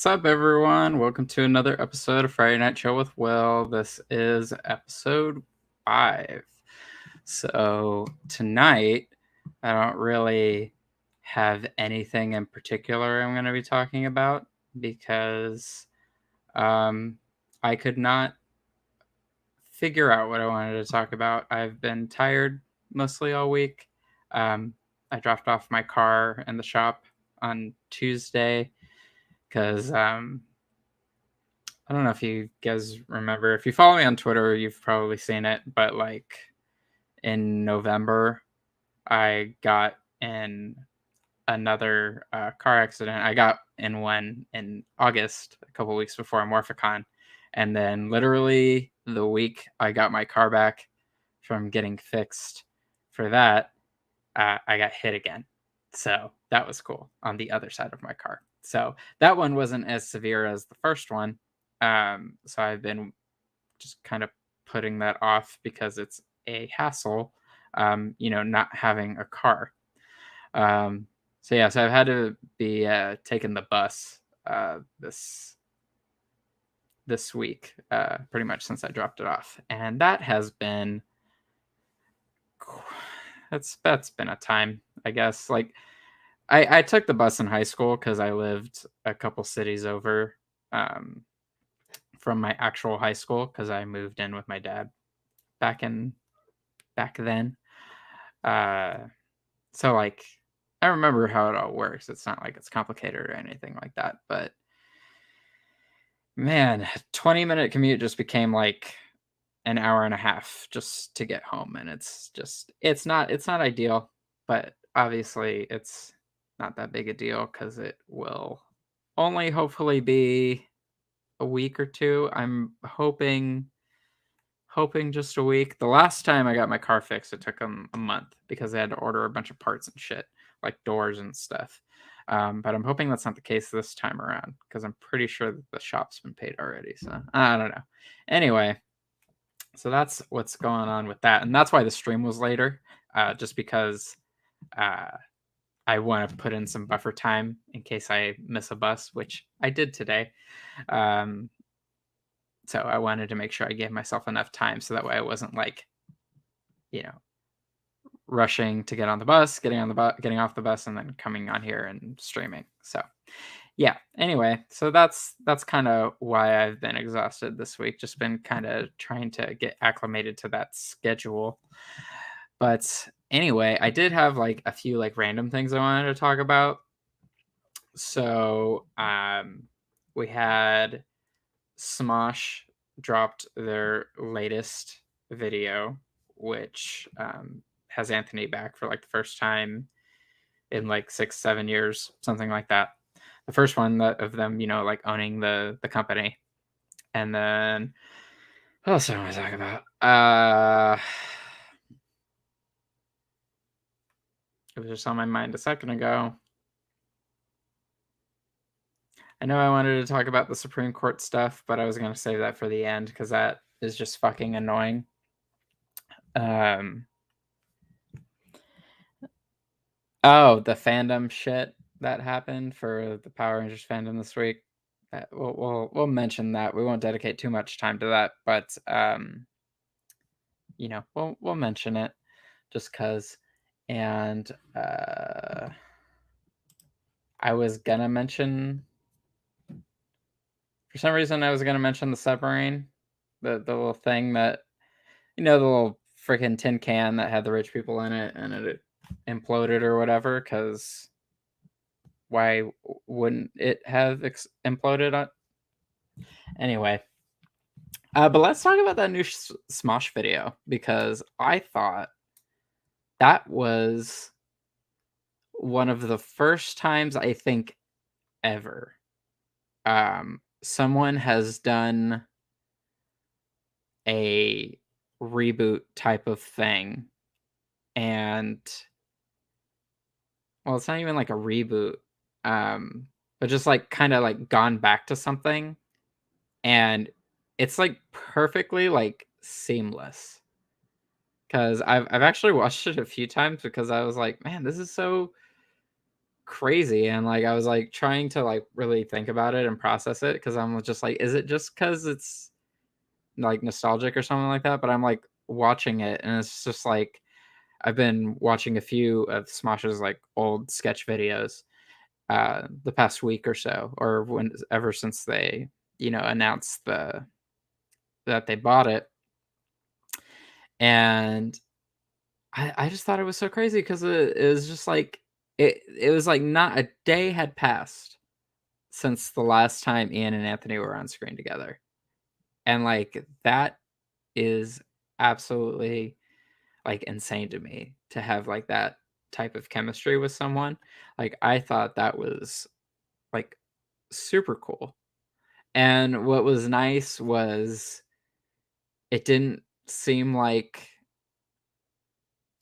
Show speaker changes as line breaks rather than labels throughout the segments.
What's up, everyone? Welcome to another episode of Friday Night Chill with Will. This is episode 5. So tonight, I don't really have anything in particular I'm going to be talking about because I could not figure out what I wanted to talk about. I've been tired mostly all week. I dropped off my car in the shop on Tuesday because I don't know if you guys remember. If you follow me on Twitter, you've probably seen it. But like in November, I got in another car accident. I got in one in August, a couple weeks before Morphicon. And then literally the week I got my car back from getting fixed for that, I got hit again. So that was cool on the other side of my car. So that one wasn't as severe as the first one. So I've been just kind of putting that off because it's a hassle, not having a car. So I've had to be taking the bus this week, pretty much since I dropped it off, and that has been that's been a time, I guess. Like I took the bus in high school because I lived a couple cities over from my actual high school because I moved in with my dad back then. So like I remember how it all works. It's not like it's complicated or anything like that, but man, 20-minute commute just became like an hour and a half just to get home, and it's not ideal, but obviously it's not that big a deal because it will only hopefully be a week or two. I'm hoping just a week. The last time I got my car fixed, it took them a month because I had to order a bunch of parts and shit, like doors and stuff. But I'm hoping that's not the case this time around because I'm pretty sure that the shop's been paid already. So I don't know. Anyway, so that's what's going on with that. And that's why the stream was later, just because I want to put in some buffer time in case I miss a bus, which I did today. So I wanted to make sure I gave myself enough time so that way I wasn't like, rushing to get on the bus, getting off the bus, and then coming on here and streaming. So yeah. Anyway, so that's kind of why I've been exhausted this week. Just been kind of trying to get acclimated to that schedule. But anyway, I did have like a few like random things I wanted to talk about. So we had Smosh dropped their latest video, which has Anthony back for like the first time in like 6-7 years, something like that. The first one of them, like owning the company. And then what else do I want to talk about? It was just on my mind a second ago. I know I wanted to talk about the Supreme Court stuff, but I was going to save that for the end because that is just fucking annoying. The fandom shit that happened for the Power Rangers fandom this week. We'll mention that. We won't dedicate too much time to that, but we'll mention it just because. And I was gonna mention, for some reason, I was gonna mention the submarine, the little thing that, the little freaking tin can that had the rich people in it, and it imploded or whatever. Because why wouldn't it have imploded? Anyway, but let's talk about that new Smosh video because I thought that was one of the first times I think ever someone has done a reboot type of thing, and well, it's not even like a reboot, but just like kind of like gone back to something, and it's like perfectly like seamless. Because I've actually watched it a few times because I was like, man, this is so crazy, and like I was like trying to like really think about it and process it, because I'm just like, is it just because it's like nostalgic or something like that? But I'm like watching it, and it's just like I've been watching a few of Smosh's like old sketch videos the past week or so, or when ever since they announced that they bought it, and I just thought it was so crazy because it was just like it was like not a day had passed since the last time Ian and Anthony were on screen together. And like that is absolutely like insane to me to have like that type of chemistry with someone. Like I thought that was like super cool. And what was nice was it didn't seem like,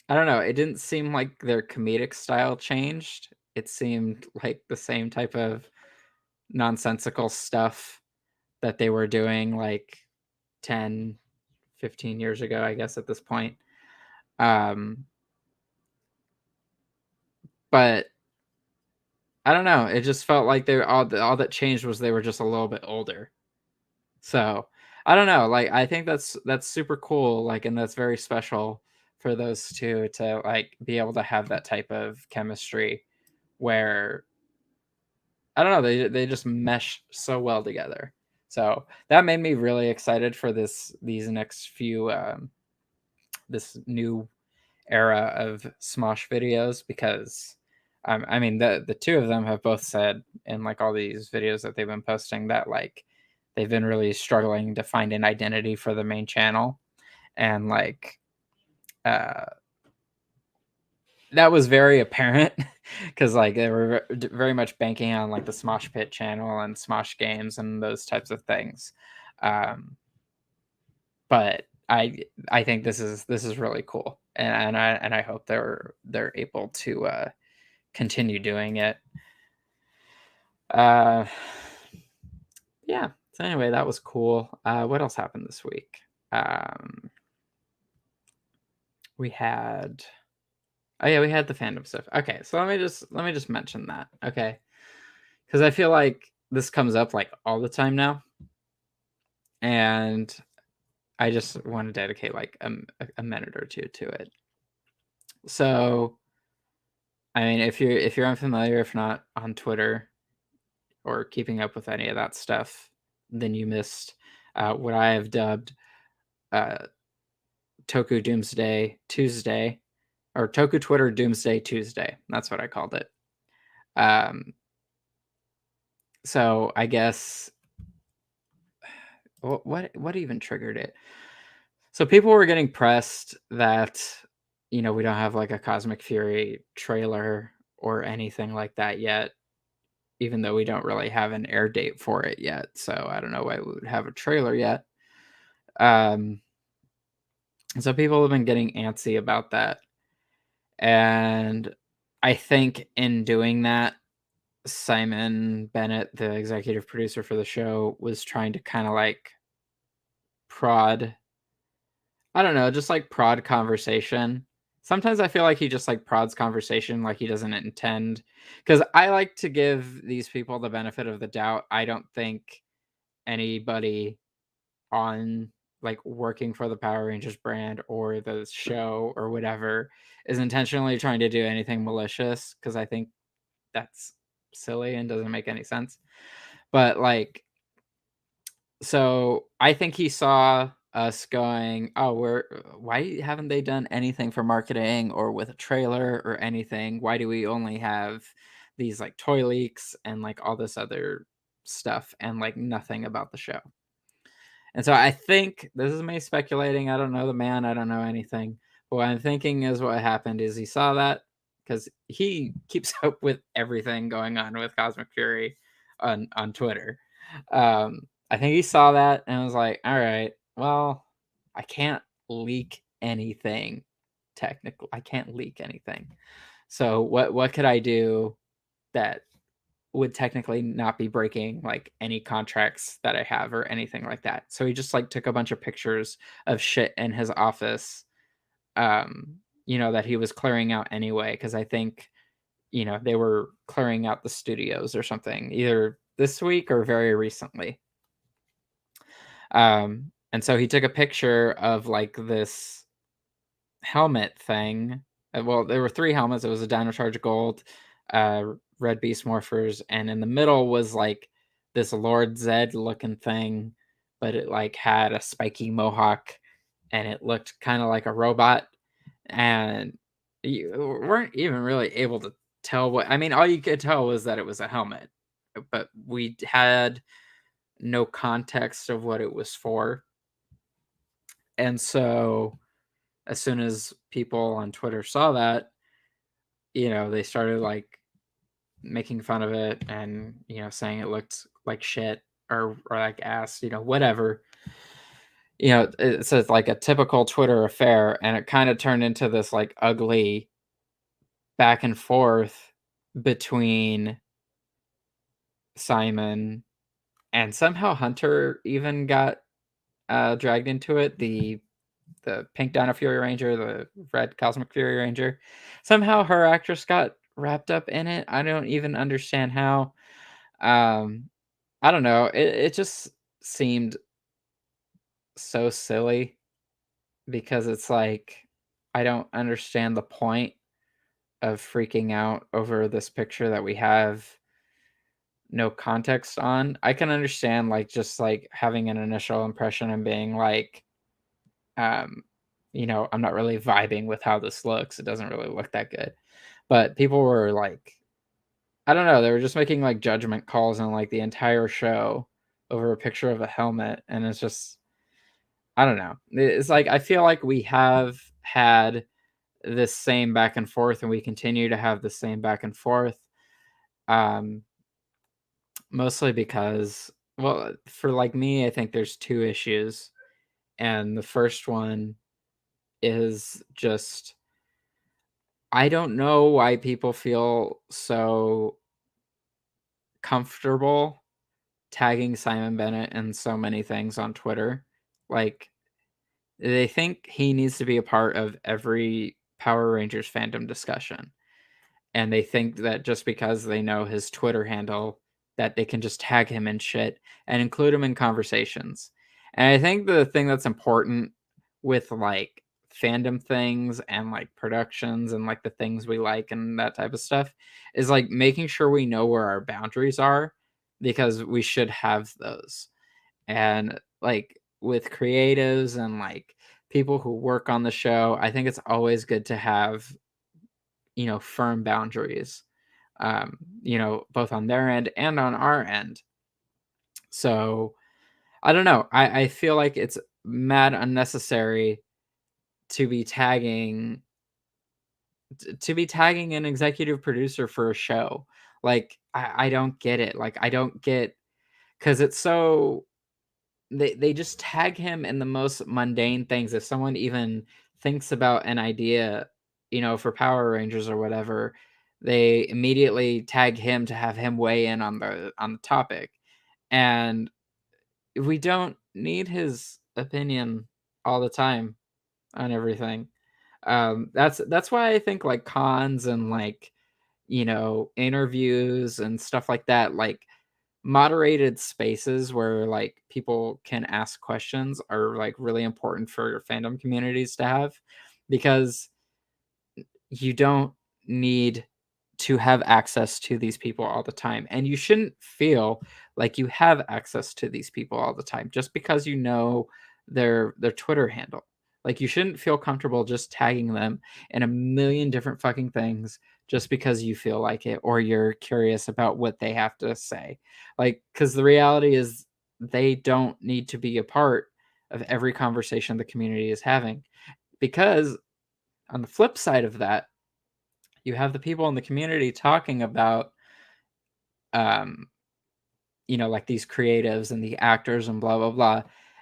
I don't know, it didn't seem like their comedic style changed. It seemed like the same type of nonsensical stuff that they were doing like 10, 15 years ago, I guess, at this point. Um, but I don't know. It just felt like they all that changed was they were just a little bit older. So I don't know. Like I think that's super cool. Like, and that's very special for those two to like be able to have that type of chemistry where I don't know, they just mesh so well together. So that made me really excited for these next few this new era of Smosh videos, because I mean the two of them have both said in like all these videos that they've been posting that like they've been really struggling to find an identity for the main channel, and like uh that was very apparent because like they were very much banking on like the Smosh Pit channel and Smosh games and those types of things. Um, but I think this is really cool, and I hope they're able to continue doing it. Uh, yeah. So anyway, that was cool. What else happened this week? Um, we had Oh yeah, we had the fandom stuff. Okay, so let me just mention that. Okay, because I feel like this comes up like all the time now, and I just want to dedicate like a minute or two to it. So, I mean, if you're unfamiliar, if not on Twitter or keeping up with any of that stuff, then you missed what I have dubbed uh, Toku Doomsday Tuesday, or Toku Twitter Doomsday Tuesday. That's what I called it. Um, so I guess what even triggered it? So people were getting pressed that we don't have like a Cosmic Fury trailer or anything like that yet, even though we don't really have an air date for it yet. So I don't know why we would have a trailer yet. Um, so people have been getting antsy about that, and I think in doing that, Simon Bennett, the executive producer for the show, was trying to kind of like prod, I don't know, just like prod conversation. Sometimes I feel like he just like prods conversation like he doesn't intend, because I like to give these people the benefit of the doubt. I don't think anybody on like working for the Power Rangers brand or the show or whatever is intentionally trying to do anything malicious, because I think that's silly and doesn't make any sense. But like, so I think he saw us going, "Oh, why haven't they done anything for marketing or with a trailer or anything? Why do we only have these like toy leaks and like all this other stuff and like nothing about the show?" And so I think, this is me speculating. I don't know the man. I don't know anything. But what I'm thinking is what happened is he saw that, because he keeps up with everything going on with Cosmic Fury on Twitter. I think he saw that and was like, all right, well, I can't leak anything. Technically, I can't leak anything. So what could I do that would technically not be breaking like any contracts that I have or anything like that? So he just like took a bunch of pictures of shit in his office, that he was clearing out anyway, because I think they were clearing out the studios or something, either this week or very recently. And so he took a picture of like this helmet thing. Well, there were 3 helmets. It was a Dino Charge Gold, Red Beast Morphers, and in the middle was like this Lord Zed looking thing, but it like had a spiky mohawk and it looked kind of like a robot. And you weren't even really able to tell what, I mean, all you could tell was that it was a helmet, but we had no context of what it was for. And so as soon as people on Twitter saw that, they started like making fun of it and, saying it looked like shit or like ass, whatever. It's like a typical Twitter affair, and it kind of turned into this like ugly back and forth between Simon and somehow Hunter even got dragged into it. The Pink Dino Fury Ranger, the Red Cosmic Fury Ranger. Somehow her actress got wrapped up in it. I don't even understand how. I don't know. It just seemed so silly because it's like I don't understand the point of freaking out over this picture that we have no context on. I can understand like just like having an initial impression and being like, um, I'm not really vibing with how this looks. It doesn't really look that good. But people were like, I don't know, they were just making like judgment calls on like the entire show over a picture of a helmet. And it's just, I don't know. It's like, I feel like we have had this same back and forth and we continue to have the same back and forth. Mostly because, well, for like me, I think there's 2 issues. And the first one is just, I don't know why people feel so comfortable tagging Simon Bennett in so many things on Twitter. Like, they think he needs to be a part of every Power Rangers fandom discussion. And they think that just because they know his Twitter handle, that they can just tag him in shit and include him in conversations. And I think the thing that's important with like fandom things and like productions and like the things we like and that type of stuff is like making sure we know where our boundaries are, because we should have those. And like with creatives and like people who work on the show, I think it's always good to have, firm boundaries, both on their end and on our end. So I don't know. I feel like it's mad unnecessary to be tagging an executive producer for a show. Like I don't get it. Like I don't get, because it's so, they just tag him in the most mundane things. If someone even thinks about an idea, for Power Rangers or whatever, they immediately tag him to have him weigh in on the topic. And we don't need his opinion all the time on everything. That's why I think like cons and like, interviews and stuff like that, like moderated spaces where like people can ask questions are like really important for fandom communities to have, because you don't need to have access to these people all the time, and you shouldn't feel like you have access to these people all the time just because you know their Twitter handle. Like you shouldn't feel comfortable just tagging them in a million different fucking things just because you feel like it or you're curious about what they have to say. Like, because the reality is they don't need to be a part of every conversation the community is having, because on the flip side of that, you have the people in the community talking about, um, like these creatives and the actors and blah blah blah,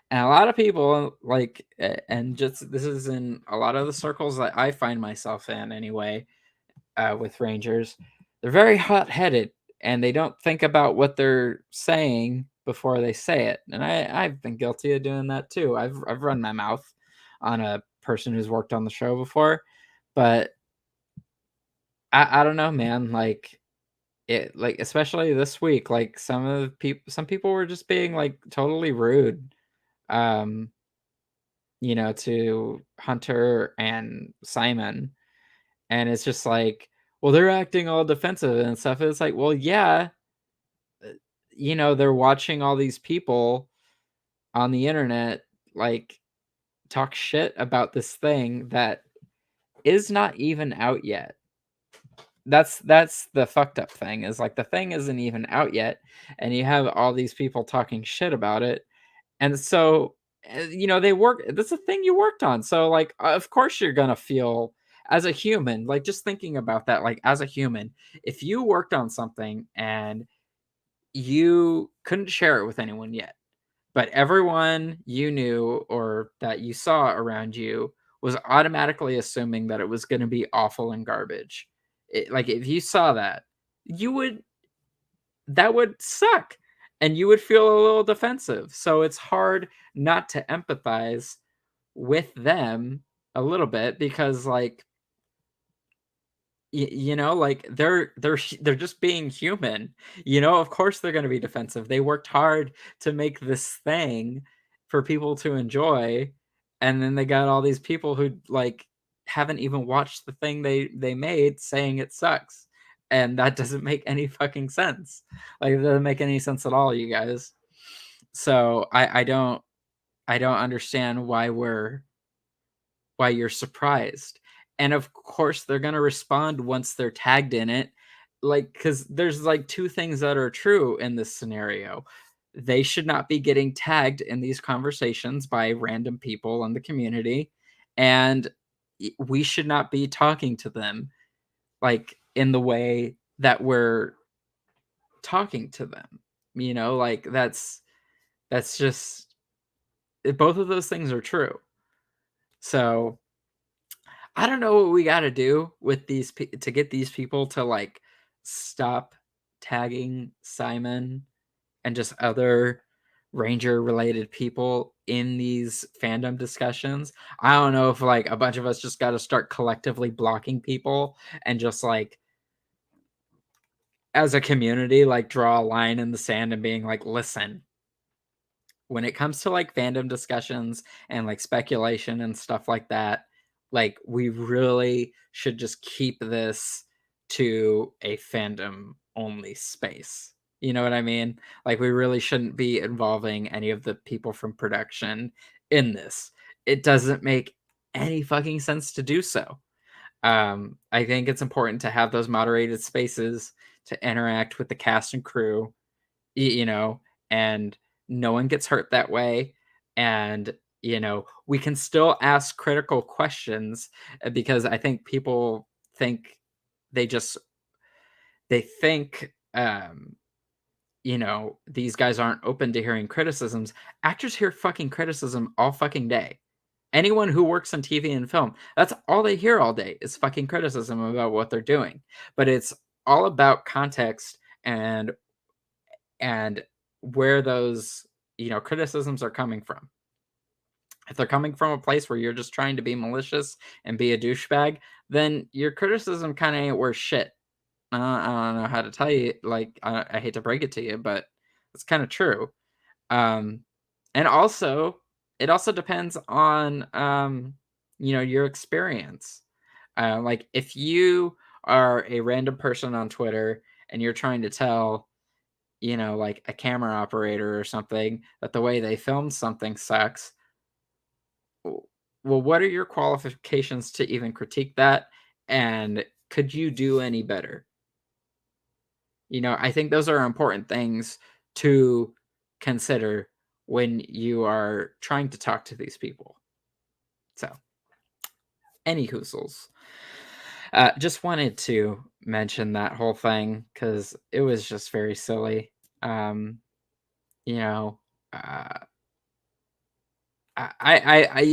and a lot of people like, and just this is in a lot of the circles that I find myself in anyway, with Rangers, they're very hot headed and they don't think about what they're saying before they say it, and I've been guilty of doing that too. I've run my mouth on a person who's worked on the show before, but I don't know, man. Like it, like especially this week, like some people were just being like totally rude. Um, to Hunter and Simon, and it's just like, well, they're acting all defensive and stuff. It's like, well, yeah, they're watching all these people on the internet like talk shit about this thing that is not even out yet. That's the fucked up thing, is like the thing isn't even out yet, and you have all these people talking shit about it. And so, they work, that's a thing you worked on. So like of course you're going to feel, as a human, like just thinking about that, like as a human, if you worked on something and you couldn't share it with anyone yet, but everyone you knew or that you saw around you was automatically assuming that it was going to be awful and garbage. Like if you saw that, you would that would suck, and you would feel a little defensive. So it's hard not to empathize with them a little bit, because like like they're just being human. Of course they're going to be defensive. They worked hard to make this thing for people to enjoy, and then they got all these people who like haven't even watched the thing they made saying it sucks, and that doesn't make any fucking sense. Like it doesn't make any sense at all, you guys. So I don't understand why you're surprised. And of course, they're going to respond once they're tagged in it. Like, because there's like two things that are true in this scenario. They should not be getting tagged in these conversations by random people in the community. And we should not be talking to them like in the way that we're talking to them. Like that's just, both of those things are true. So I don't know what we got to do with to get these people to like stop tagging Simon and just other Ranger related people in these fandom discussions. I don't know if like a bunch of us just got to start collectively blocking people and just like as a community like draw a line in the sand and being like, listen, when it comes to like fandom discussions and like speculation and stuff like that, like we really should just keep this to a fandom only space. You know what I mean? Like we really shouldn't be involving any of the people from production in this. It doesn't make any fucking sense to do so. I think it's important to have those moderated spaces to interact with the cast and crew, you know, and no one gets hurt that way. And, we can still ask critical questions, because I think people think they just, they think, these guys aren't open to hearing criticisms. Actors hear fucking criticism all fucking day. Anyone who works on TV and film, that's all they hear all day is fucking criticism about what they're doing. But it's all about context and where those criticisms are coming from. If they're coming from a place where you're just trying to be malicious and be a douchebag, then your criticism kind of ain't worth shit. I don't know how to tell you, like I hate to break it to you, but it's kind of true. um and also, it also depends on your experience. Like if you are a random person on Twitter and you're trying to tell like a camera operator or something that the way they filmed something sucks. Well, what are your qualifications to even critique that? And could you do any better? I think those are important things to consider when you are trying to talk to these people. So, any hoozles. Just wanted to mention that whole thing because it was just very silly. You know, uh, I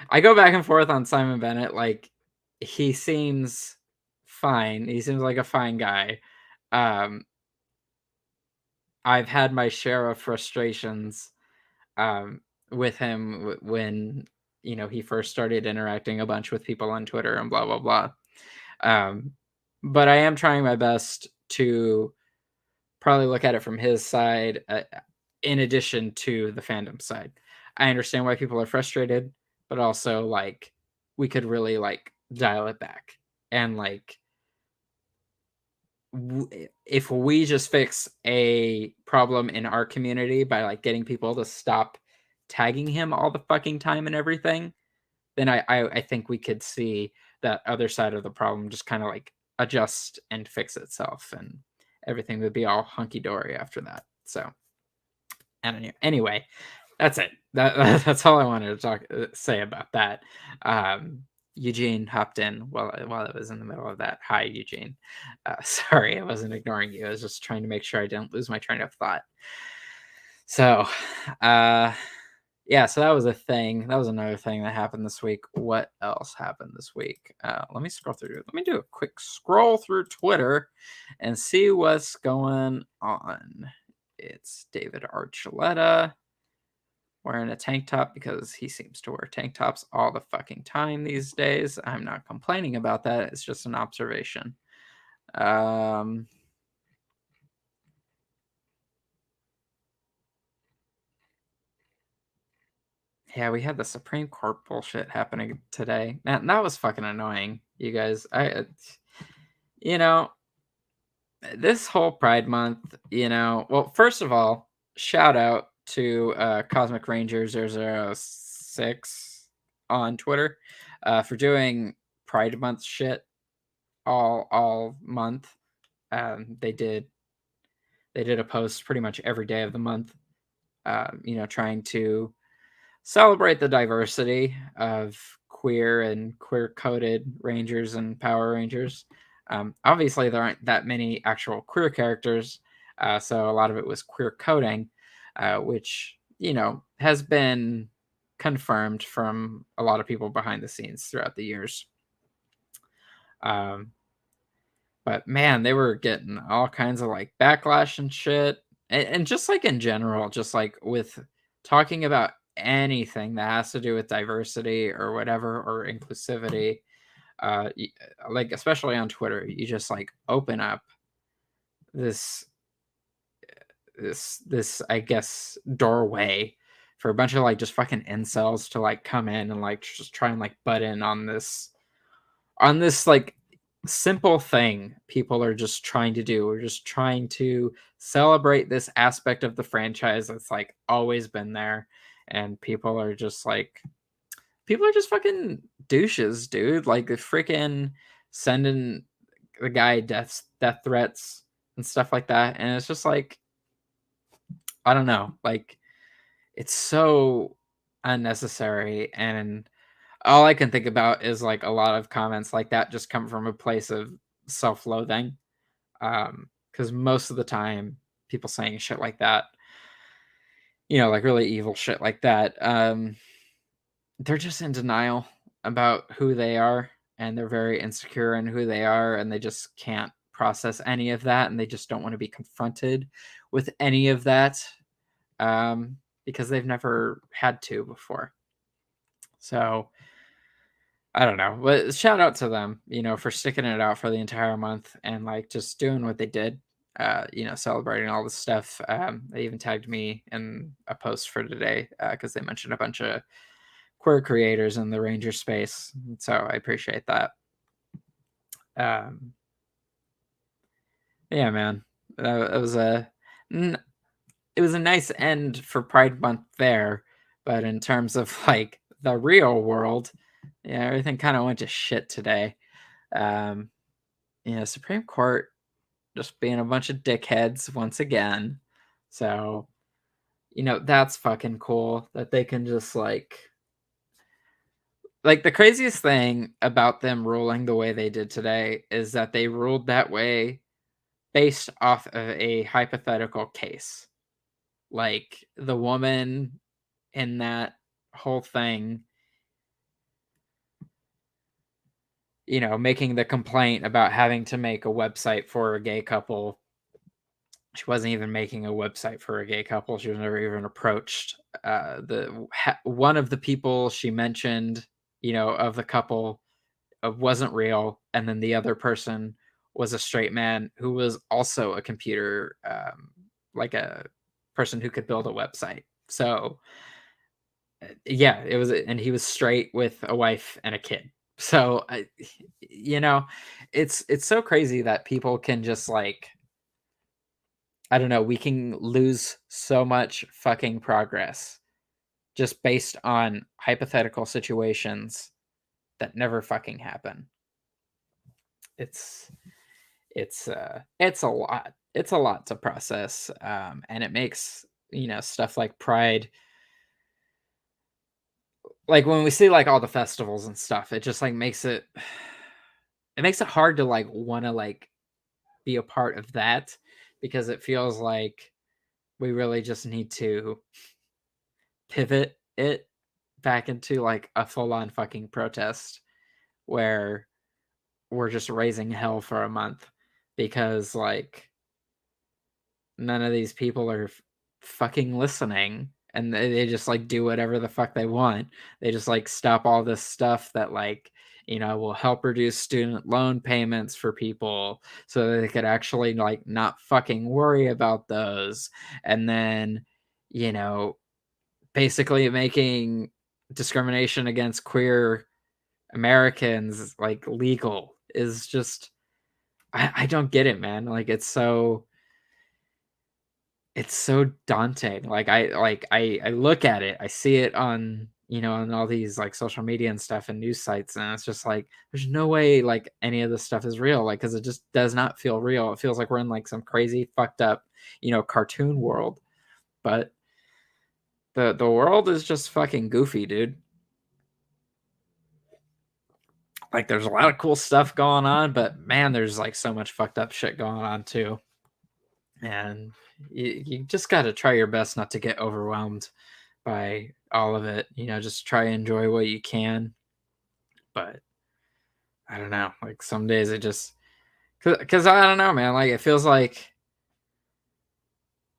I go back and forth on Simon Bennett. Like, he seems fine. He seems like a fine guy. Um, I've had my share of frustrations with him when he first started interacting a bunch with people on Twitter and blah blah blah. but I am trying my best to probably look at it from his side, in addition to the fandom side. I understand why people are frustrated, but also like we could really like dial it back and like if we just fix a problem in our community by like getting people to stop tagging him all the fucking time and everything, then I think we could see that other side of the problem just kind of like adjust and fix itself, and everything would be all hunky dory after that. So, and anyway, that's it. That's all I wanted to say about that. Um, Eugene hopped in while I was in the middle of that. Hi, Eugene. Sorry, I wasn't ignoring you. I was just trying to make sure I didn't lose my train of thought. So, uh, yeah, so that was a thing. That was another thing that happened this week. What else happened this week? Let me scroll through. Let me do a quick scroll through Twitter and see what's going on. It's David Archuleta wearing a tank top because he seems to wear tank tops all the fucking time these days. I'm not complaining about that. It's just an observation. Yeah, we had the Supreme Court bullshit happening today. That was fucking annoying, you guys. You know, this whole Pride Month, well, first of all, shout out to Cosmic Ranger 006 on Twitter for doing Pride Month shit all month. They did a post pretty much every day of the month, trying to celebrate the diversity of queer and queer coded Rangers and Power Rangers. Obviously, there aren't that many actual queer characters, so a lot of it was queer coding, which has been confirmed from a lot of people behind the scenes throughout the years. But man, they were getting all kinds of like backlash and shit, and just like in general, just like with talking about anything that has to do with diversity or whatever or inclusivity, like especially on Twitter, you just like open up this this I guess doorway for a bunch of like just fucking incels to like come in and like just try and like butt in on this like simple thing people are just trying to do. We're just trying to celebrate this aspect of the franchise that's like always been there, and people are just fucking douches, dude. Like the freaking sending the guy death threats and stuff like that, and it's just like I don't know, like it's so unnecessary, and all I can think about is like a lot of comments like that just come from a place of self-loathing. Because most of the time, people saying shit like that, like really evil shit like that, they're just in denial about who they are, and they're very insecure in who they are, and they just can't process any of that, and they just don't want to be confronted with any of that, because they've never had to before. So I don't know, but shout out to them, for sticking it out for the entire month and like just doing what they did, celebrating all this stuff. They even tagged me in a post for today because they mentioned a bunch of queer creators in the Ranger space, so I appreciate that. Yeah, man, it was a nice end for Pride Month there, but in terms of like the real world, yeah, everything kind of went to shit today. Um, Supreme Court just being a bunch of dickheads once again. So, that's fucking cool that they can just like the craziest thing about them ruling the way they did today is that they ruled that way based off of a hypothetical case. Like the woman in that whole thing, making the complaint about having to make a website for a gay couple. She wasn't even making a website for a gay couple. She was never even approached. One of the people she mentioned, of the couple, wasn't real, and then the other person was a straight man who was also a computer, like a person who could build a website. So yeah, it was, and he was straight with a wife and a kid. So you know, it's so crazy that people can just like, I don't know, we can lose so much fucking progress just based on hypothetical situations that never fucking happen. It's it's a lot. It's a lot to process, and it makes, stuff like Pride, like, when we see, like, all the festivals and stuff, it just, like, makes it hard to, like, wanna, like, be a part of that, because it feels like we really just need to pivot it back into, like, a full-on fucking protest where we're just raising hell for a month because, like, none of these people are fucking listening, and they just like do whatever the fuck they want. They just like stop all this stuff that, like, will help reduce student loan payments for people so that they could actually like not fucking worry about those. And then, you know, basically making discrimination against queer Americans like legal is just, I don't get it, man. Like it's so daunting. I look at it, I see it on, on all these like social media and stuff and news sites, and it's just like there's no way like any of this stuff is real, like, because it just does not feel real. It feels like we're in like some crazy fucked up, cartoon world. But the world is just fucking goofy, dude. Like there's a lot of cool stuff going on, but man, there's like so much fucked up shit going on too. And you just got to try your best not to get overwhelmed by all of it. Just try and enjoy what you can. But I don't know. Like some days it just, because I don't know, man. Like it feels like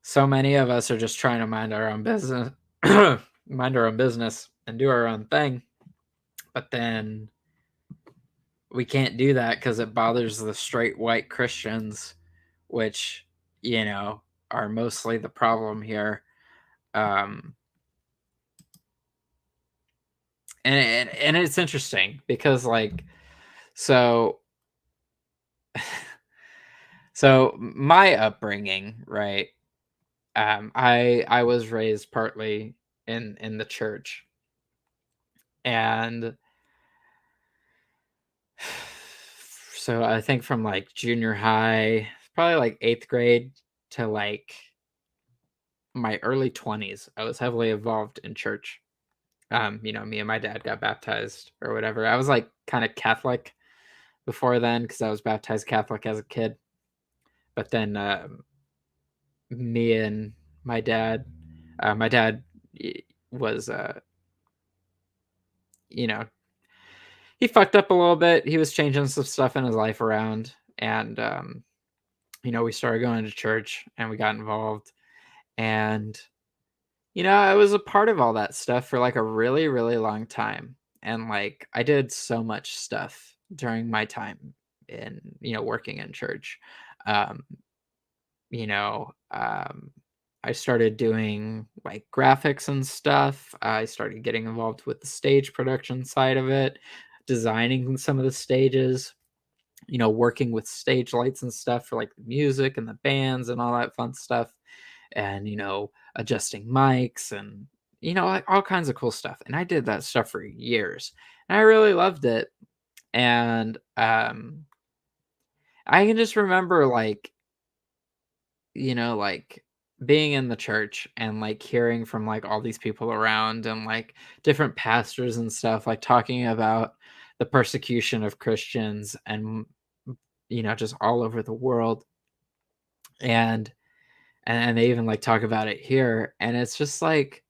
so many of us are just trying to mind our own business, mind our own business, and do our own thing. But then we can't do that because it bothers the straight white Christians, which are mostly the problem here. Um, and it's interesting because like so so my upbringing, right? I was raised partly in the church, and so I think from like junior high, probably like 8th grade to like my early 20s, I was heavily involved in church. Me and my dad got baptized or whatever. I was like kind of Catholic before then because I was baptized Catholic as a kid. But then me and my dad was, you know, he fucked up a little bit. He was changing some stuff in his life around, and we started going to church and we got involved, and I was a part of all that stuff for like a really, really long time. And like I did so much stuff during my time in, working in church. Um, you know, um, I started doing like graphics and stuff. I started getting involved with the stage production side of it, designing some of the stages, working with stage lights and stuff for like the music and the bands and all that fun stuff, and adjusting mics and like all kinds of cool stuff. And I did that stuff for years, and I really loved it. And I can just remember like like being in the church and like hearing from like all these people around and like different pastors and stuff like talking about the persecution of Christians and just all over the world. And they even like talk about it here, and it's just like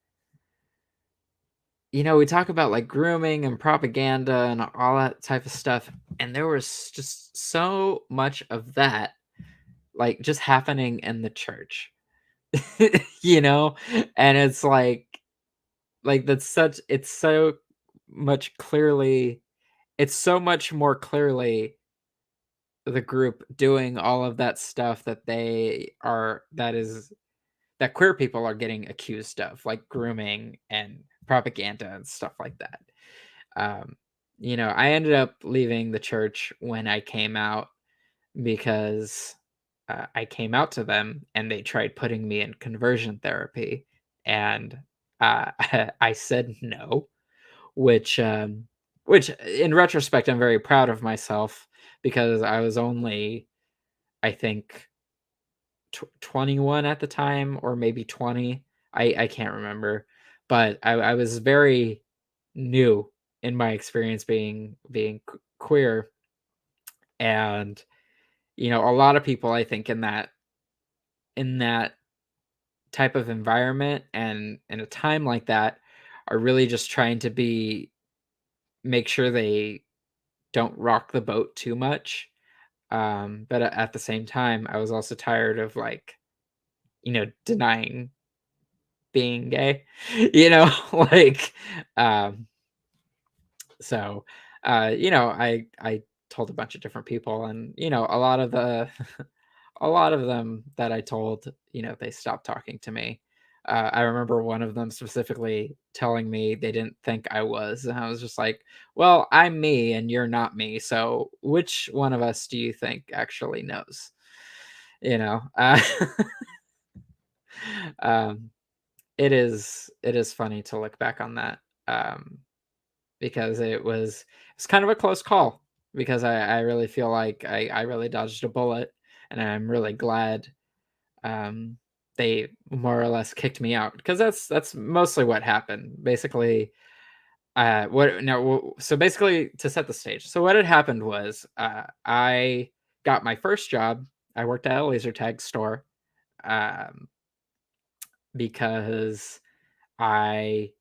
we talk about like grooming and propaganda and all that type of stuff, and there was just so much of that like just happening in the church. you know and it's like that's such much more clearly the group doing all of that stuff that that queer people are getting accused of, like grooming and propaganda and stuff like that. Um, I ended up leaving the church when I came out because I came out to them and they tried putting me in conversion therapy, and I said no, which which in retrospect I'm very proud of myself because I was only, I think, 21 at the time, or maybe 20. I can't remember, but I was very new in my experience being queer, and a lot of people, I think, in that type of environment and in a time like that are really just trying to be make sure they don't rock the boat too much. But at the same time, I was also tired of, like, denying being gay, like, um, so, I told a bunch of different people, and, a lot of a lot of them that I told, they stopped talking to me. I remember one of them specifically telling me they didn't think I was, and I was just like, "Well, I'm me and you're not me, so which one of us do you think actually knows?" You know? Um, it is funny to look back on that, um, because it's kind of a close call, because I really feel like I really dodged a bullet, and I'm really glad, um, they more or less kicked me out, because that's mostly what happened. Basically, what no, so basically, to set the stage, so what had happened was, I got my first job. I worked at a laser tag store, um, because I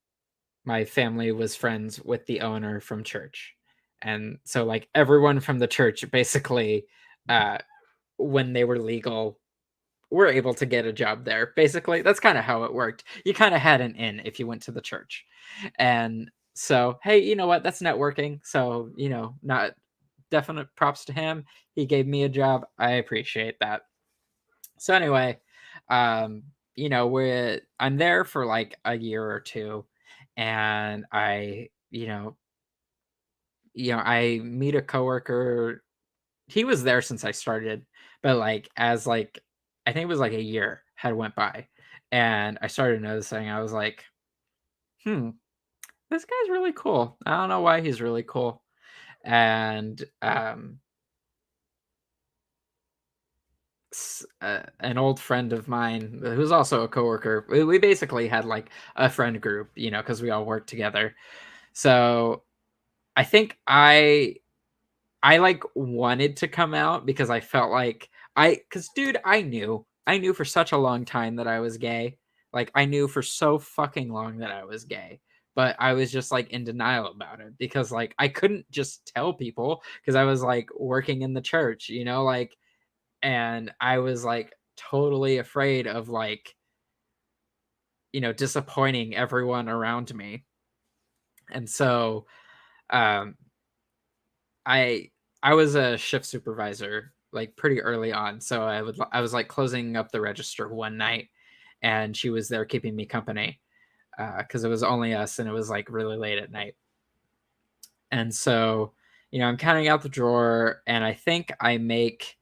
my family was friends with the owner from church. And so, like, everyone from the church basically, uh, when they were legal, were able to get a job there. Basically, that's kind of how it worked. You kind of had an in if you went to the church. And so, hey, you know what? That's networking. So, not definite props to him. He gave me a job. I appreciate that. So anyway, I'm there for like a year or two, and I meet a coworker. He was there since I started, but like as like I think it was like a year had went by, and I started noticing. I was like, hmm, this guy's really cool. I don't know why he's really cool. And an old friend of mine who's also a coworker. We basically had like a friend group, because we all worked together. So I think I like wanted to come out because I felt like because dude, I knew for such a long time that I was gay. Like, I knew for so fucking long that I was gay, but I was just like in denial about it because like I couldn't just tell people because I was like working in the church, like, and I was like totally afraid of like, disappointing everyone around me. And so, um, I I was a shift supervisor like pretty early on, so I was like closing up the register one night, and she was there keeping me company because it was only us, and it was like really late at night. And so, I'm counting out the drawer, and I think I make.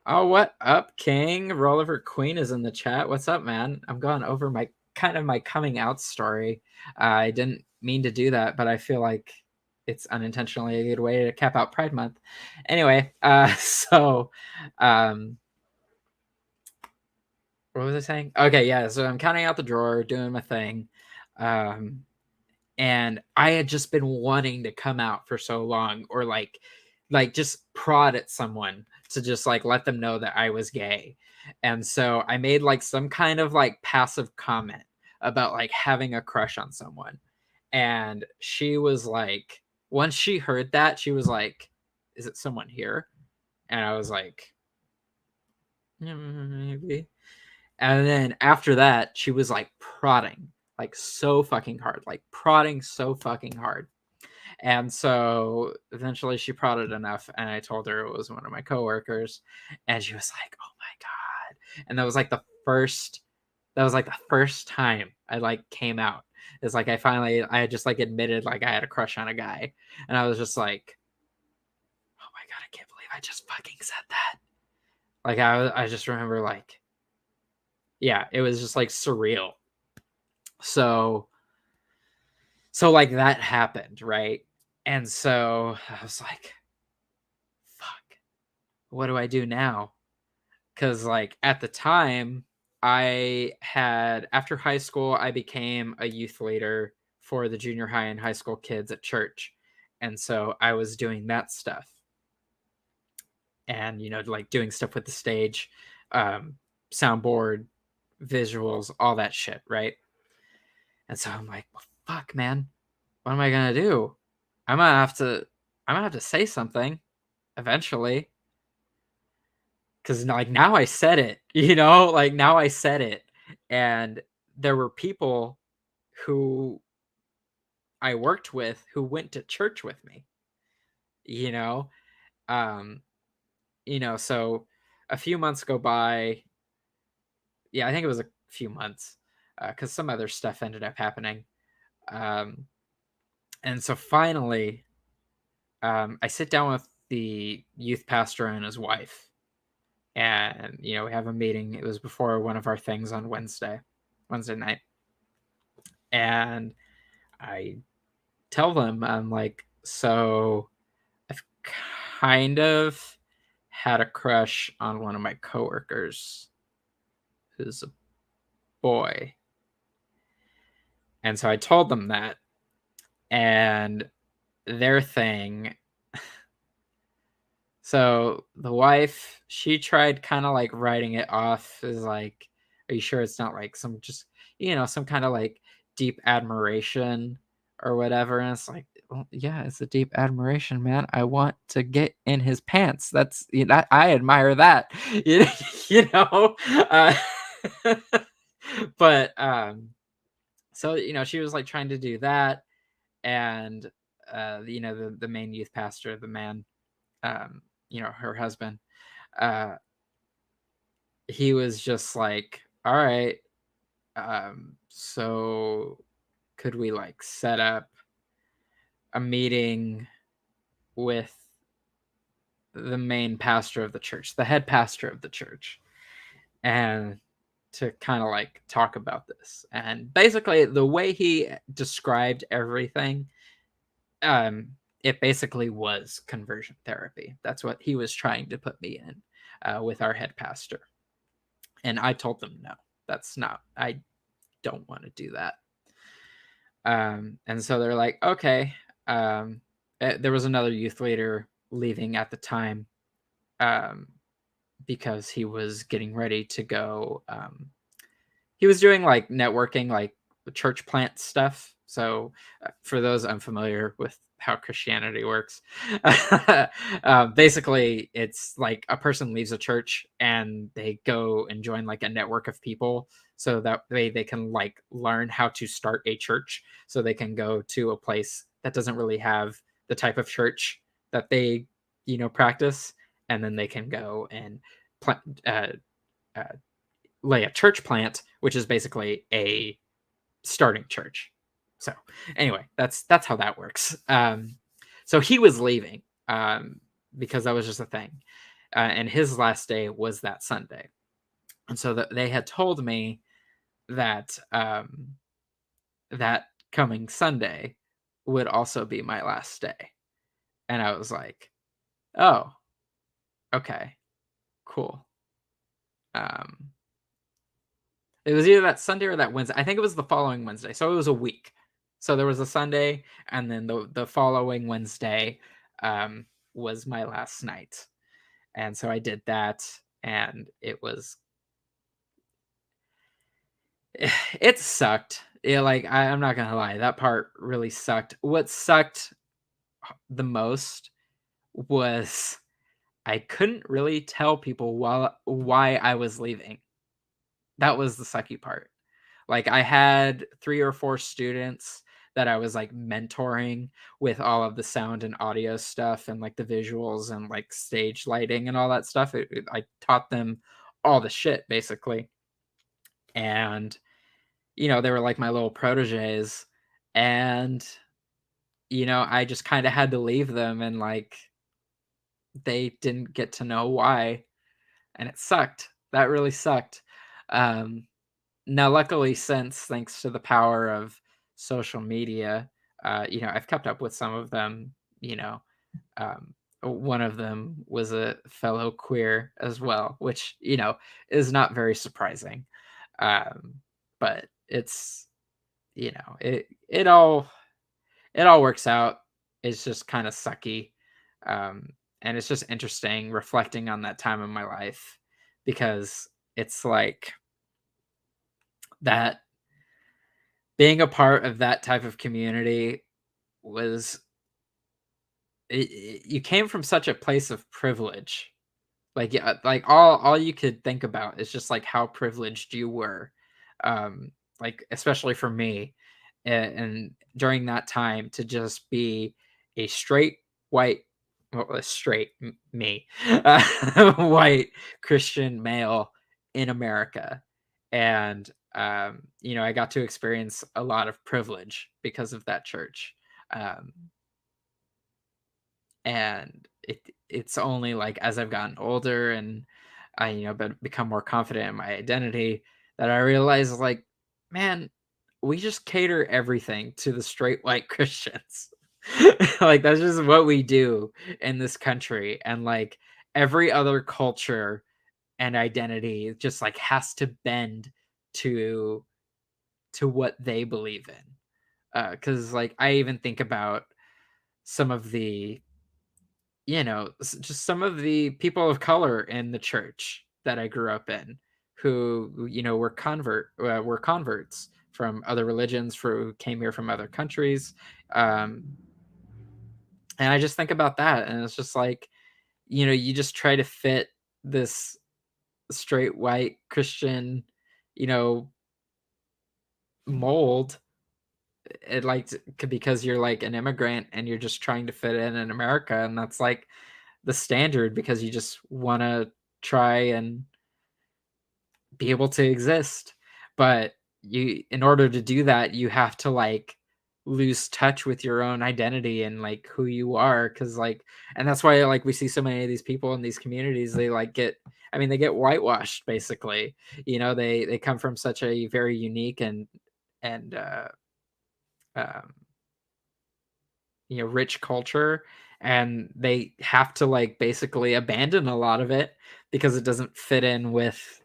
Oh, what up, King? Rollover Queen is in the chat. What's up, man? I'm going over my coming out story. I didn't mean to do that, but I feel like it's unintentionally a good way to cap out Pride Month. Anyway, so um, what was I saying? Okay, yeah. So I'm counting out the drawer, doing my thing. Um, and I had just been wanting to come out for so long, or like just prod at someone to just like let them know that I was gay. And so I made like some kind of like passive comment about like having a crush on someone. And she was like, once she heard that, she was like, "Is it someone here?" And I was like, maybe. And then after that, she was like prodding like so fucking hard, like prodding so fucking hard. And so eventually she prodded enough, and I told her it was one of my coworkers, and she was like, "Oh my god!" And that was like the first time I like came out. It's like I had just like admitted like I had a crush on a guy, and I was just like, "Oh my god, I can't believe I just fucking said that." Like I just remember like, yeah, it was just like surreal. So like that happened, right? And so I was like, fuck, what do I do now? Because like at the time, after high school, I became a youth leader for the junior high and high school kids at church. And so I was doing that stuff, and like doing stuff with the stage, um, soundboard, visuals, all that shit, right? And so I'm like, well, fuck, man, what am I gonna do? I'm gonna have to say something eventually, because like now I said it, like now I said it, and there were people who I worked with who went to church with me, you know, um, so a few months go by. Yeah, I think it was a few months, because some other stuff ended up happening, um, and so finally, I sit down with the youth pastor and his wife, and we have a meeting. It was before one of our things on Wednesday night, and I tell them, I'm like, so I've kind of had a crush on one of my coworkers who's a boy. And so I told them that, and their thing. So the wife, she tried kind of like writing it off as like, are you sure it's not like some just, some kind of like deep admiration or whatever? And it's like, well, yeah, it's a deep admiration, man. I want to get in his pants. That's that I admire that. You know. Uh, but so she was like trying to do that, and the main youth pastor, the man, um, her husband, uh, he was just like, all right, so could we like set up a meeting with the main pastor of the church, the head pastor of the church, and to kind of like talk about this? And basically the way he described everything, um it basically was conversion therapy. That's what he was trying to put me in, with our head pastor. And I told them, no, that's not, I don't want to do that. And so they're like, okay. There was another youth leader leaving at the time, um, because he was getting ready to go. He was doing like networking, like church plant stuff. So, for those unfamiliar with how Christianity works, basically, it's like a person leaves a church and they go and join like a network of people, so that way they can like learn how to start a church, so they can go to a place that doesn't really have the type of church that they practice, and then they can go and plant, uh, lay a church plant, which is basically a starting church. So anyway, that's how that works. So he was leaving, because that was just a thing, and his last day was that Sunday, and so they had told me that, that coming Sunday would also be my last day, and I was like, oh, okay, cool. Um, It was either that Sunday or that Wednesday. I think it was the following Wednesday, so it was a week. So there was a Sunday, and then the following Wednesday, was my last night, and so I did that, and it sucked. Yeah, like I'm not gonna lie, that part really sucked. What sucked the most was I couldn't really tell people why I was leaving. That was the sucky part. Like, I had 3 or 4 students that I was like mentoring with all of the sound and audio stuff and like the visuals and like stage lighting and all that stuff. I taught them all the shit basically. And, they were like my little proteges. And, I just kind of had to leave them and like they didn't get to know why. And it sucked. That really sucked. Um, Now, luckily, since thanks to the power of social media, I've kept up with some of them. You know, one of them was a fellow queer as well, which is not very surprising. Um, but it's it all works out. It's just kind of sucky, um, and it's just interesting reflecting on that time in my life because it's like that being a part of that type of community was you came from such a place of privilege. Like, yeah, like all you could think about is just like how privileged you were. Like especially for me, and during that time to just be a straight white, well, a straight me, white Christian male in America, and I got to experience a lot of privilege because of that church. Um, and it's only like as I've gotten older and I become more confident in my identity that I realize like, man, we just cater everything to the straight white Christians. Like that's just what we do in this country, and like every other culture and identity just like has to bend to what they believe in. Because like I even think about some of the just some of the people of color in the church that I grew up in who, were converts from other religions for who came here from other countries. Um, and I just think about that and it's just like, you just try to fit this straight white Christian, you know, mold it like because you're like an immigrant and you're just trying to fit in America, and that's like the standard because you just want to try and be able to exist. But in order to do that, you have to like lose touch with your own identity and like who you are. Cause like, and that's why like we see so many of these people in these communities, they like they get whitewashed basically. They come from such a very unique and um, rich culture, and they have to like basically abandon a lot of it because it doesn't fit in with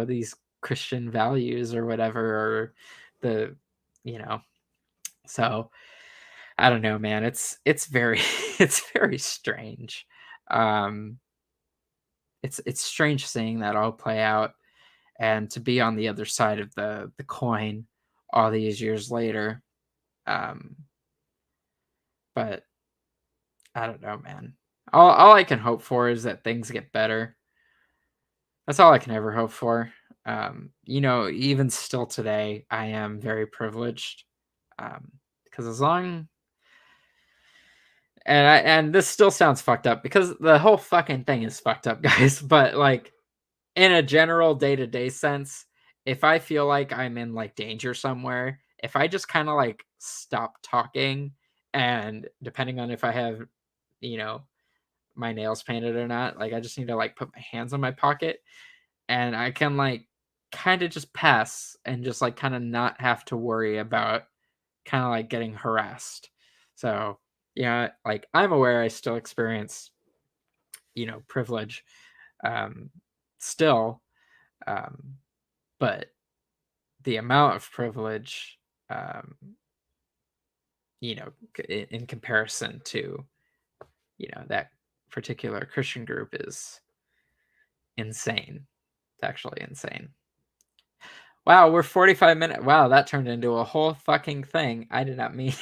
these Christian values or whatever, or the you know so I don't know, man. It's very it's very strange. um it's strange seeing that all play out and to be on the other side of the coin all these years later. um but I don't know, man. All I can hope for is that things get better. That's all I can ever hope for. Even still today, I am very privileged. Because as long and this still sounds fucked up because the whole fucking thing is fucked up, guys. But like in a general day-to-day sense, if I feel like I'm in like danger somewhere, if I just kind of like stop talking and depending on if I have, you know, my nails painted or not. Like I just need to like put my hands on my pocket and I can like kind of just pass and just like kind of not have to worry about kind of like getting harassed. So, yeah, like I'm aware I still experience, privilege um still, um but the amount of privilege, um in comparison to, that particular Christian group is insane. It's actually insane. Wow, we're 45 minutes. Wow, that turned into a whole fucking thing. I did not mean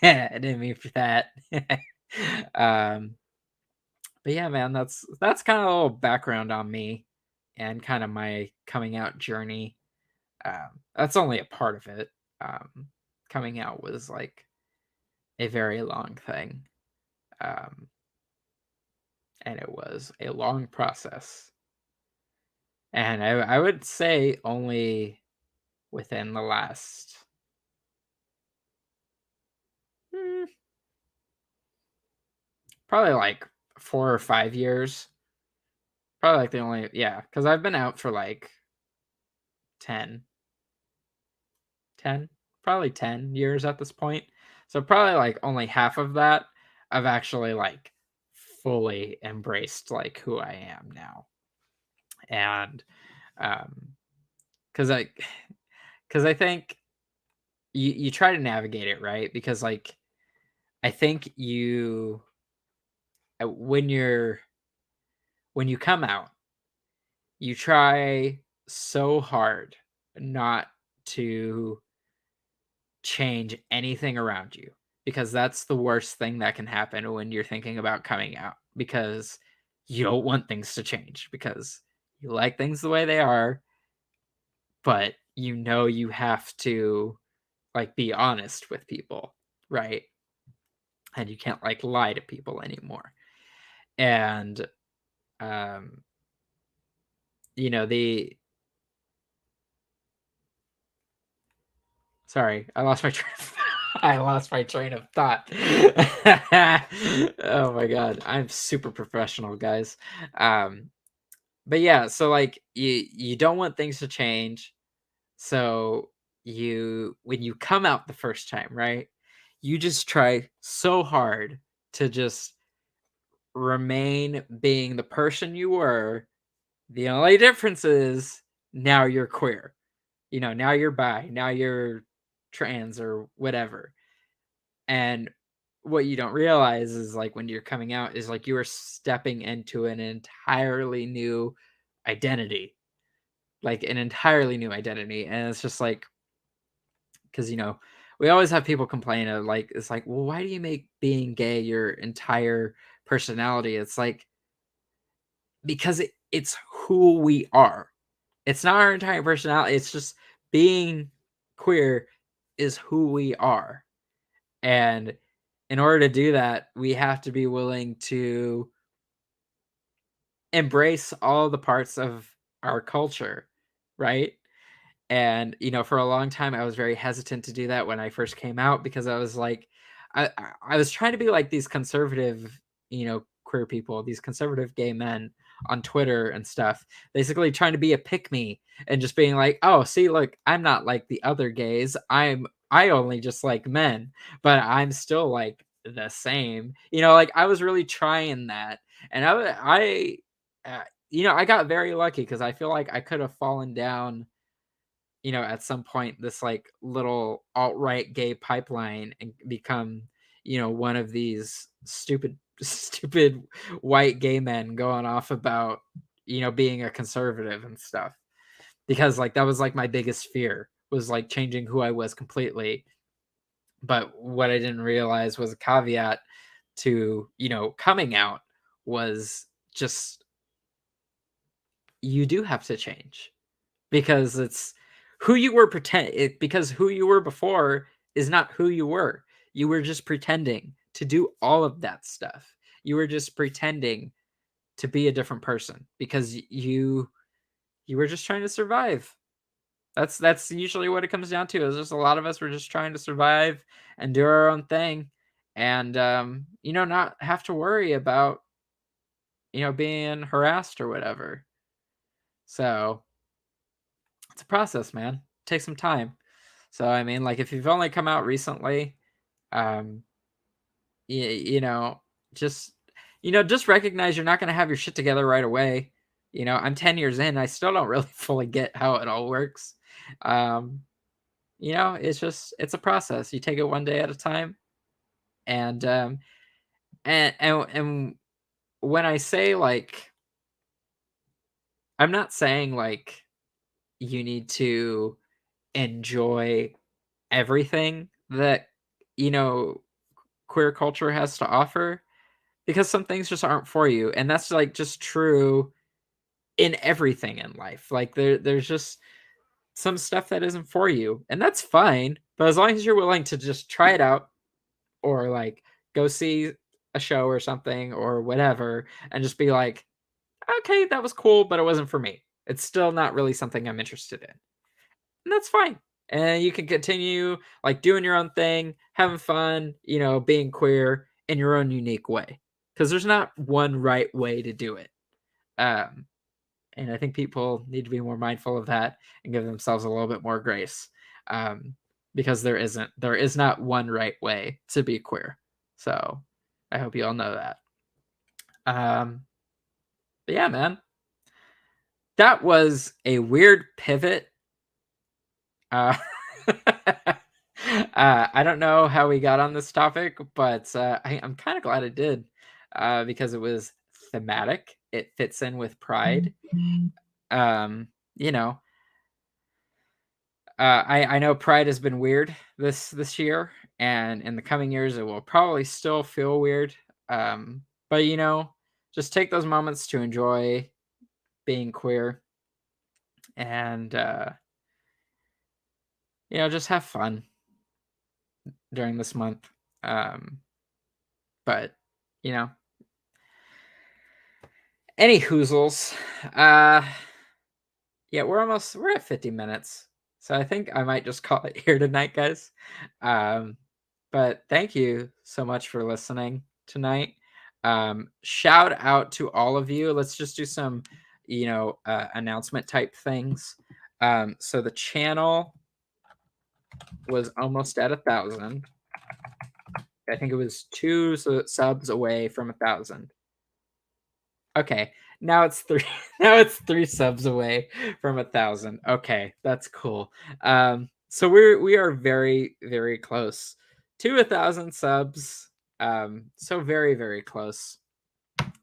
I didn't mean for that. um but yeah, man, that's kind of a little background on me and kind of my coming out journey. That's only a part of it. coming out was like a very long thing. Um, and it was a long process. And I would say only within the last mm, probably like 4 or 5 years. Probably like the only, yeah, because I've been out for like 10, 10, probably 10 years at this point. So probably like only half of that I've actually like fully embraced like who I am now. And um because I because I think you try to navigate it, right? Because like I think you when you come out, you try so hard not to change anything around you, because that's the worst thing that can happen when you're thinking about coming out, because you don't want things to change because you like things the way they are, but you have to like be honest with people, right? And you can't like lie to people anymore. And um the sorry, I lost my train of I lost my train of thought. Oh my god, I'm super professional, guys. Um, but yeah, so like you don't want things to change. So when you come out the first time, right? You just try so hard to just remain being the person you were. The only difference is now you're queer. Now you're bi, now you're trans or whatever. And what you don't realize is like when you're coming out is like you are stepping into an entirely new identity, like an entirely new identity. And it's just like, because, we always have people complain of like, it's like, well, why do you make being gay your entire personality? It's like, because it's who we are. It's not our entire personality. It's just being queer is who we are. And in order to do that, we have to be willing to embrace all the parts of our culture, right? And, for a long time, I was very hesitant to do that when I first came out, because I was like, I was trying to be like these conservative, queer people, these conservative gay men on Twitter and stuff, basically trying to be a pick me and just being like, oh, see, look, I'm not like the other gays. I only just like men, but I'm still like the same. Like I was really trying that, and uh, I got very lucky because I feel like I could have fallen down at some point this like little alt-right gay pipeline and become, one of these stupid stupid white gay men going off about, being a conservative and stuff. Because like that was like my biggest fear, was like changing who I was completely. But what I didn't realize was a caveat to, coming out was just you do have to change, because it's who you were because who you were before is not who you were. You were just pretending to do all of that stuff. You were just pretending to be a different person because you were just trying to survive. That's usually what it comes down to. Is just a lot of us were just trying to survive and do our own thing, and not have to worry about being harassed or whatever. So it's a process, man. Take some time. So I mean, like if you've only come out recently, um, you know, just just recognize you're not going to have your shit together right away. I'm 10 years in. I still don't really fully get how it all works. Um, it's a process. You take it one day at a time, and and when I say like, I'm not saying like you need to enjoy everything that you know queer culture has to offer, because some things just aren't for you, and that's like just true in everything in life. Like there's just some stuff that isn't for you, and that's fine. But as long as you're willing to just try it out, or like go see a show or something or whatever, and just be like, okay, that was cool, but it wasn't for me. It's still not really something I'm interested in. And that's fine. And you can continue like doing your own thing, having fun, being queer in your own unique way. Because there's not one right way to do it. Um, and I think people need to be more mindful of that and give themselves a little bit more grace. Because there is not one right way to be queer. So I hope you all know that. But yeah, man, that was a weird pivot. Uh, I don't know how we got on this topic, but I'm kind of glad it did, because it was thematic. It fits in with Pride. You know, I know Pride has been weird this year, and in the coming years, it will probably still feel weird. But just take those moments to enjoy being queer, and just have fun during this month. But any hoozles. Yeah, we're at 50 minutes. So I think I might just call it here tonight, guys. But thank you so much for listening tonight. Shout out to all of you. Let's just do some, announcement type things. So the channel was almost at 1,000. I think it was 2 subs away from 1,000. Okay, now it's 3. Now it's 3 subs away from 1,000. Okay, that's cool. So we are very, very close to 1,000 subs. So very, very close.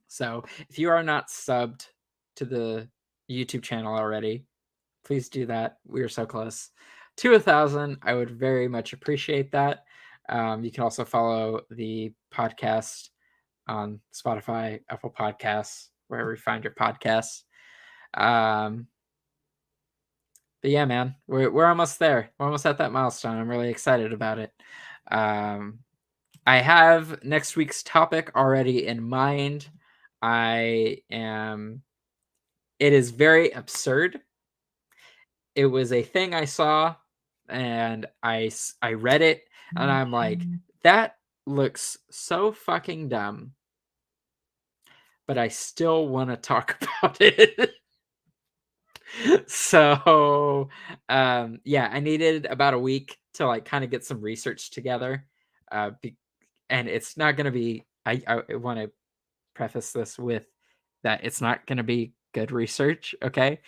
So if you are not subbed to the YouTube channel already, please do that. We are so close to 1,000. I would very much appreciate that. You can also follow the podcast on Spotify, Apple Podcasts, wherever you find your podcasts. But yeah, man, we're almost there. We're almost at that milestone. I'm really excited about it. I have next week's topic already in mind. It is very absurd. It was a thing I saw, and I read it, and I'm like, that looks so fucking dumb, but I still want to talk about it. So, yeah, I needed about a week to like kind of get some research together. And it's not going to be, I want to preface this with that it's not going to be good research. Okay.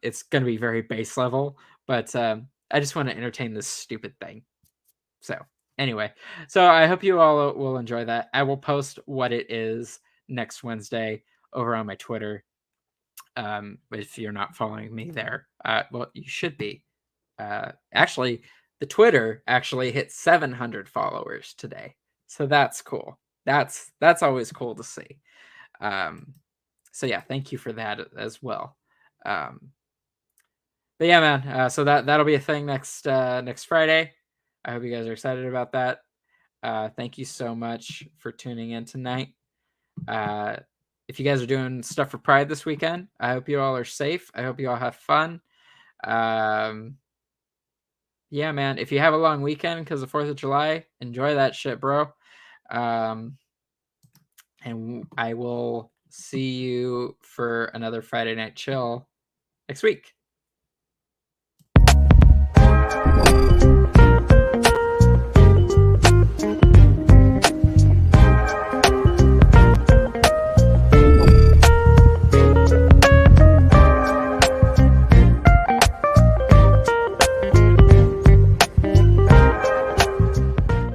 It's going to be very base level, but I just want to entertain this stupid thing. So anyway, so I hope you all will enjoy that. I will post what it is next Wednesday over on my Twitter. If you're not following me there, well, you should be. Actually, the Twitter actually hit 700 followers today, so that's cool. That's always cool to see. So yeah, thank you for that as well. But yeah, man. So that'll be a thing next Friday. I hope you guys are excited about that. Thank you so much for tuning in tonight. If you guys are doing stuff for Pride this weekend, I hope you all are safe. I hope you all have fun. Yeah, man. If you have a long weekend because of 4th of July, enjoy that shit, bro. And I will see you for another Friday Night Chill next week.